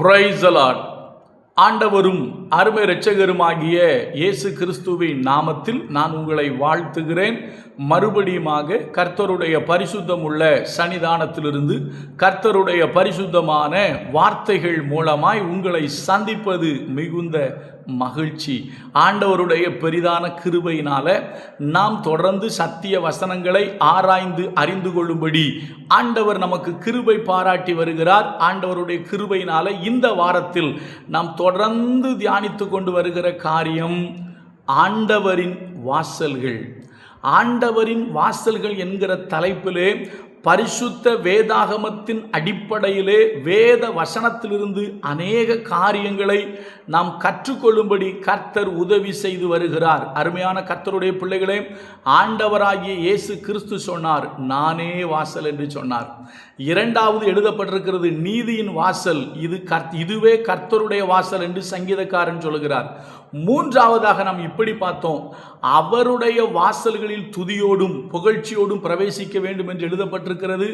Praise the Lord. ஆண்டவரும் அருமை இரட்சகருமாகிய இயேசு கிறிஸ்துவின் நாமத்தில் நான் உங்களை வாழ்த்துகிறேன். மறுபடியுமாக கர்த்தருடைய பரிசுத்தமுள்ள சன்னிதானத்திலிருந்து கர்த்தருடைய பரிசுத்தமான வார்த்தைகள் மூலமாய் உங்களை சந்திப்பது மிகுந்த மகிழ்ச்சி. ஆண்டவருடைய பெரிதான கிருபையினால நாம் தொடர்ந்து சத்திய வசனங்களை ஆராய்ந்து அறிந்து கொள்ளும்படி ஆண்டவர் நமக்கு கிருபை பாராட்டி வருகிறார். ஆண்டவருடைய கிருபையினால இந்த வாரத்தில் நாம் தொடர்ந்து தியானித்து கொண்டு வருகிற காரியம் ஆண்டவரின் வாசல்கள். ஆண்டவரின் வாசல்கள் என்கிற தலைப்பிலே பரிசுத்த வேதாகமத்தின் அடிப்படையிலே வேத வசனத்திலிருந்து அநேக காரியங்களை நாம் கற்றுக்கொள்ளும்படி கர்த்தர் உதவி செய்து வருகிறார். அருமையான கர்த்தருடைய பிள்ளைகளே, ஆண்டவராகிய இயேசு கிறிஸ்து சொன்னார், நானே வாசல் என்று சொன்னார். இரண்டாவது எழுதப்பட்டிருக்கிறது நீதியின் வாசல், இதுவே கர்த்தருடைய வாசல் என்று சங்கீதக்காரன் சொல்கிறார். மூன்றாவதாக நாம் இப்படி பார்த்தோம், அவருடைய வாசல்களில் துதியோடும் புகழ்ச்சியோடும் பிரவேசிக்க வேண்டும் என்று எழுதப்பட்டிருக்கிறது.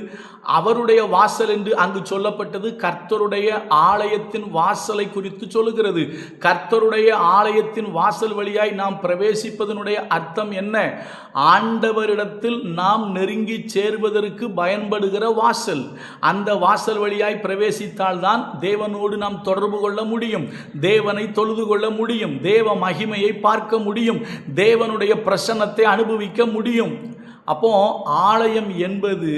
அவருடைய வாசல் என்று அங்கு சொல்லப்பட்டது கர்த்தருடைய ஆலயத்தின் வாசலை குறித்து சொல்லுகிறது. கர்த்தருடைய ஆலயத்தின் வாசல் வழியாய் நாம் பிரவேசிப்பதனுடைய அர்த்தம் என்ன? ஆண்டவரிடத்தில் நாம் நெருங்கி சேர்வதற்கு பயன்படுகிற வாசல். அந்த வாசல் வழியாய் பிரவேசித்தால்தான் தேவனோடு நாம் தொடர்பு கொள்ள முடியும், தேவனை தொழுது கொள்ள முடியும், தேவ மகிமையை பார்க்க முடியும், தேவனுடைய பிரசன்னத்தை அனுபவிக்க முடியும். அப்போ ஆலயம் என்பது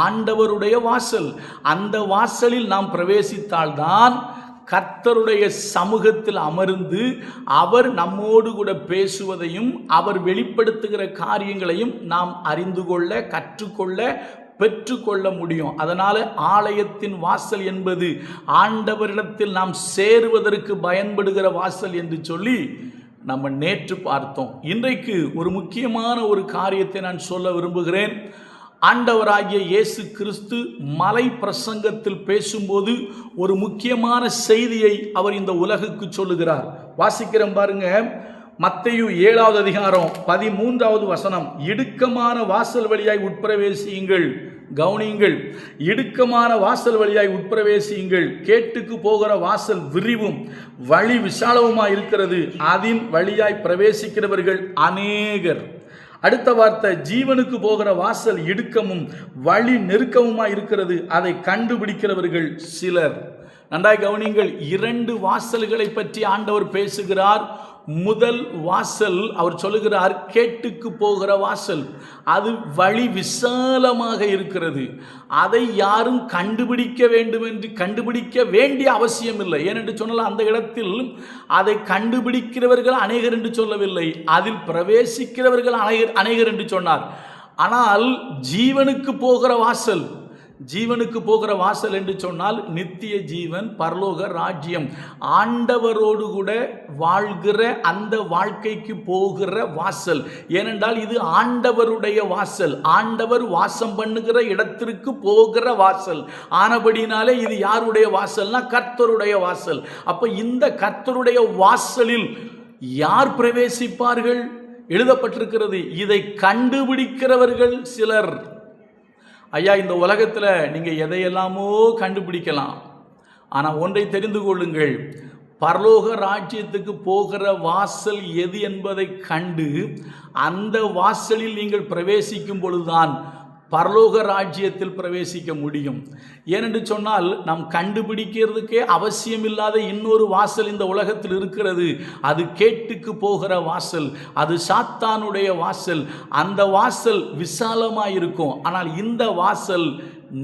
ஆண்டவருடைய வாசல். அந்த வாசலில் நாம் பிரவேசித்தால்தான் கர்த்தருடைய சமூகத்தில் அமர்ந்து அவர் நம்மோடு கூட பேசுவதையும் அவர் வெளிப்படுத்துகிற காரியங்களையும் நாம் அறிந்து கொள்ள, கற்றுக்கொள்ள, பெற்றுக்கொள்ள முடியும். அதனால ஆலயத்தின் வாசல் என்பது ஆண்டவரிடத்தில் நாம் சேருவதற்கு பயன்படுகிற வாசல் என்று சொல்லி நம்ம நேற்று பார்த்தோம். இன்றைக்கு ஒரு முக்கியமான ஒரு காரியத்தை நான் சொல்ல விரும்புகிறேன். ஆண்டவராகிய இயேசு கிறிஸ்து மலை பிரசங்கத்தில் பேசும்போது ஒரு முக்கியமான செய்தியை அவர் இந்த உலகுக்கு சொல்லுகிறார். வாசிக்கிறேன் பாருங்க, மத்தேயு 7வது அதிகாரம் 13வது வசனம். இடுக்கமான வாசல் வழியாய் உட்பிரவேசியுங்கள். கவனியுங்கள், இடுக்கமான வாசல் வழியாய் உட்பிரவேசியுங்கள். கேட்டுக்கு போகிற வாசல் விரிவும் வழி விசாலவுமாய் இருக்கிறது, அதின் வழியாய் பிரவேசிக்கிறவர்கள் அநேகர். அடுத்த வார்த்தை, ஜீவனுக்கு போகிற வாசல் இடுக்கமும் வழி நெருக்கமுமாய் இருக்கிறது, அதை கண்டுபிடிக்கிறவர்கள் சிலர். நன்றாய் கவனியுங்கள், இரண்டு வாசல்களை பற்றி ஆண்டவர் பேசுகிறார். முதல் வாசல் அவர் சொல்லுகிறார் கேட்டுக்கு போகிற வாசல். அது வழி விசாலமாக இருக்கிறது, அதை யாரும் கண்டுபிடிக்க வேண்டிய அவசியம் இல்லை. ஏனென்று சொன்னால் அந்த இடத்தில் அதை கண்டுபிடிக்கிறவர்கள் அநேகர் என்று சொல்லவில்லை, அதில் பிரவேசிக்கிறவர்கள் அநேகர் என்று சொன்னார். ஆனால் ஜீவனுக்கு போகிற வாசல், ஜீவனுக்கு போகிற வாசல் என்று சொன்னால் நித்திய ஜீவன், பரலோக ராஜ்யம், ஆண்டவரோடு கூட வாழ்கிற அந்த வாழ்க்கைக்கு போகிற வாசல். ஏனென்றால் இது ஆண்டவருடைய வாசல், ஆண்டவர் வாசம் பண்ணுகிற இடத்திற்கு போகிற வாசல் ஆனபடினாலே இது யாருடைய வாசல்னா கர்த்தருடைய வாசல். அப்ப இந்த கர்த்தருடைய வாசலில் யார் பிரவேசிப்பார்கள்? எழுதப்பட்டிருக்கிறது, இதை கண்டுபிடிக்கிறவர்கள் சிலர். ஐயா, இந்த உலகத்தில் நீங்கள் எதையெல்லாமோ கண்டுபிடிக்கலாம், ஆனால் ஒன்றை தெரிந்து கொள்ளுங்கள், பரலோக ராஜ்யத்துக்கு போகிற வாசல் எது என்பதை கண்டு அந்த வாசலில் நீங்கள் பிரவேசிக்கும் பொழுதுதான் பரலோக ராஜ்யத்தில் பிரவேசிக்க முடியும். ஏனென்று சொன்னால் நாம் கண்டுபிடிக்கிறதுக்கே அவசியமில்லாத இன்னொரு வாசல் இந்த உலகத்தில் இருக்கிறது. அது கேட்டுக்கு போகிற வாசல், அது சாத்தானுடைய வாசல். அந்த வாசல் விசாலமாயிருக்கும், ஆனால் இந்த வாசல்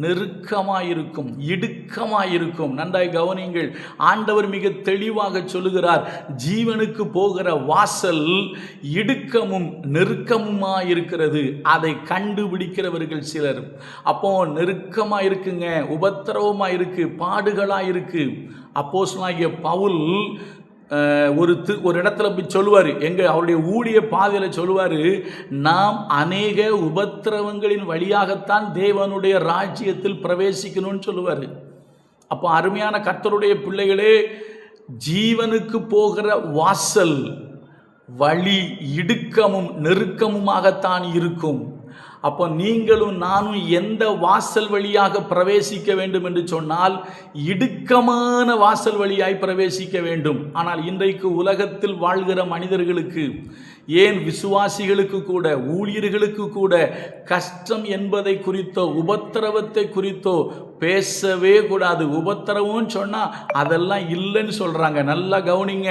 நெருக்கமாயிருக்கும், இடுக்கமாயிருக்கும். நன்றாய் கவனியுங்கள், ஆண்டவர் மிக தெளிவாக சொல்லுகிறார், ஜீவனுக்கு போகிற வாசல் இடுக்கமும் நெருக்கமுமாயிருக்கிறது, அதை கண்டுபிடிக்கிறவர்கள் சிலர். அப்போ நெருக்கமாயிருக்குங்க, உபத்திரவமாயிருக்கு, பாடுகளாயிருக்கு. அப்போஸ்தலனாகிய பவுல் ஒரு இடத்துல போய் சொல்லுவார், அவருடைய ஊழிய பாதையில் சொல்லுவார், நாம் அநேக உபத்திரவங்களின் வழியாகத்தான் தேவனுடைய ராஜ்யத்தில் பிரவேசிக்கணும்னு சொல்லுவார். அப்போ அருமையான கர்த்தருடைய பிள்ளைகளே, ஜீவனுக்கு போகிற வாசல் வழி இடுக்கமும் நெருக்கமுமாகத்தான் இருக்கும். அப்போ நீங்களும் நானும் எந்த வாசல் வழியாக பிரவேசிக்க வேண்டும் என்று சொன்னால் இடுக்கமான வாசல் வழியாய் பிரவேசிக்க வேண்டும். ஆனால் இன்றைக்கு உலகத்தில் வாழ்கிற மனிதர்களுக்கு, ஏன் விசுவாசிகளுக்கு கூட, ஊழியர்களுக்கு கூட கஷ்டம் என்பதை குறித்தோ உபத்திரவத்தை குறித்தோ பேசவே கூடாது. உபத்திரவம் சொன்னால் அதெல்லாம் இல்லைன்னு சொல்கிறாங்க. நல்லா கவனிங்க,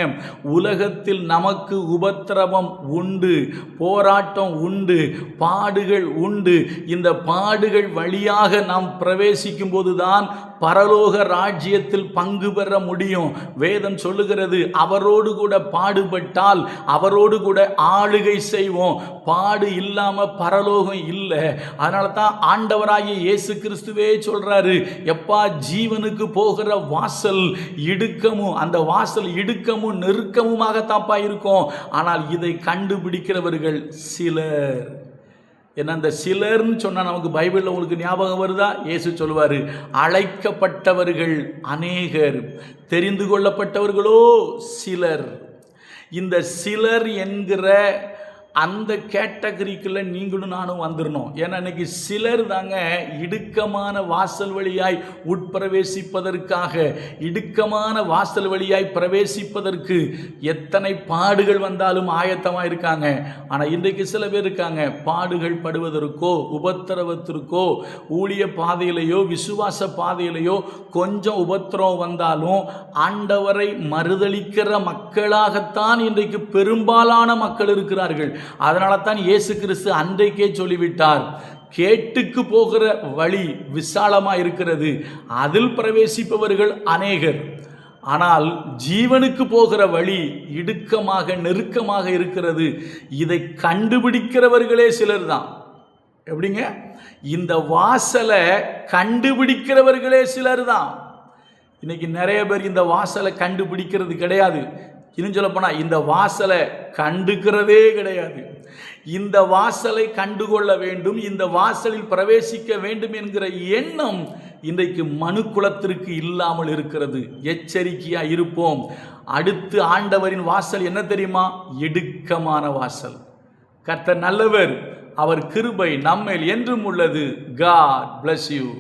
உலகத்தில் நமக்கு உபத்திரவம் உண்டு, போராட்டம் உண்டு, பாடுகள் உண்டு. இந்த பாடுகள் வழியாக நாம் பிரவேசிக்கும் போதுதான் பரலோக ராஜ்யத்தில் பங்கு பெற முடியும். வேதம் சொல்லுகிறது, அவரோடு கூட பாடுபட்டால் அவரோடு கூட ஆளுகை செய்வோம். பாடு இல்லாம பரலோகம் இல்லை. அதனால தான் ஆண்டவராகிய இயேசு கிறிஸ்துவே சொல்றாரு, எப்பா ஜீவனுக்கு போகிற வாசல் இடுக்கமும், அந்த வாசல் இடுக்கமும் நெருக்கமுமாகத்தாப்பா இருக்கும். ஆனால் இதை கண்டுபிடிக்கிறவர்கள் சிலர். ஏன்னா அந்த சிலர்னு சொன்னால் நமக்கு பைபிளில் உங்களுக்கு ஞாபகம் வருதா? இயேசு சொல்லுவார், அழைக்கப்பட்டவர்கள் அநேகர், தெரிந்து கொள்ளப்பட்டவர்களோ சிலர். இந்த சிலர் என்கிற அந்த கேட்டகரிக்குள்ள நீங்களும் நானும் வந்துடணும். ஏன்னா இன்னைக்கு சிலர் தாங்க இடுக்கமான வாசல் வழியாய் உட்பிரவேசிப்பதற்காக, இடுக்கமான வாசல் வழியாய் பிரவேசிப்பதற்கு எத்தனை பாடுகள் வந்தாலும் ஆயத்தமாக இருக்காங்க. ஆனால் இன்றைக்கு சில பேர் இருக்காங்க, பாடுகள் படுவதற்கோ உபத்திரவத்திற்கோ, ஊழிய பாதையிலையோ விசுவாச பாதையிலையோ கொஞ்சம் உபத்திரவம் வந்தாலும் ஆண்டவரை மறுதலிக்கிற மக்களாகத்தான் இன்றைக்கு பெரும்பாலான மக்கள் இருக்கிறார்கள். அதனால தான் இயேசு கிறிஸ்து அன்றைக்கே சொல்லிவிட்டார், கேட்டுக்கு போகிற வழி விசாலமாக இருக்கிறது, அதில் பிரவேசிப்பவர்கள் அநேகர், ஆனால் ஜீவனுக்கு போகிற வழி இடுக்கமாக நெருக்கமாக இருக்கிறது. இதை கண்டுபிடிக்கிறவர்களே சிலர் தான். எப்படிங்க? இந்த வாசலை கண்டுபிடிக்கிறவர்களே சிலர் தான். இன்னைக்கு நிறைய பேர் இந்த வாசலை கண்டுபிடிக்கிறது கிடையாது. இன்னும் சொல்ல போனால் இந்த வாசலை கண்டுக்கிறதே கிடையாது. இந்த வாசலை கண்டுகொள்ள வேண்டும், இந்த வாசலில் பிரவேசிக்க வேண்டும் என்கிற எண்ணம் இன்றைக்கு மனு குலத்திற்கு இல்லாமல் இருக்கிறது. எச்சரிக்கையாக இருப்போம். அடுத்து ஆண்டவரின் வாசல் என்ன தெரியுமா? இடுக்கமான வாசல். கர்த்தர் நல்லவர், அவர் கிருபை நம்மேல் என்றும் உள்ளது. God bless you.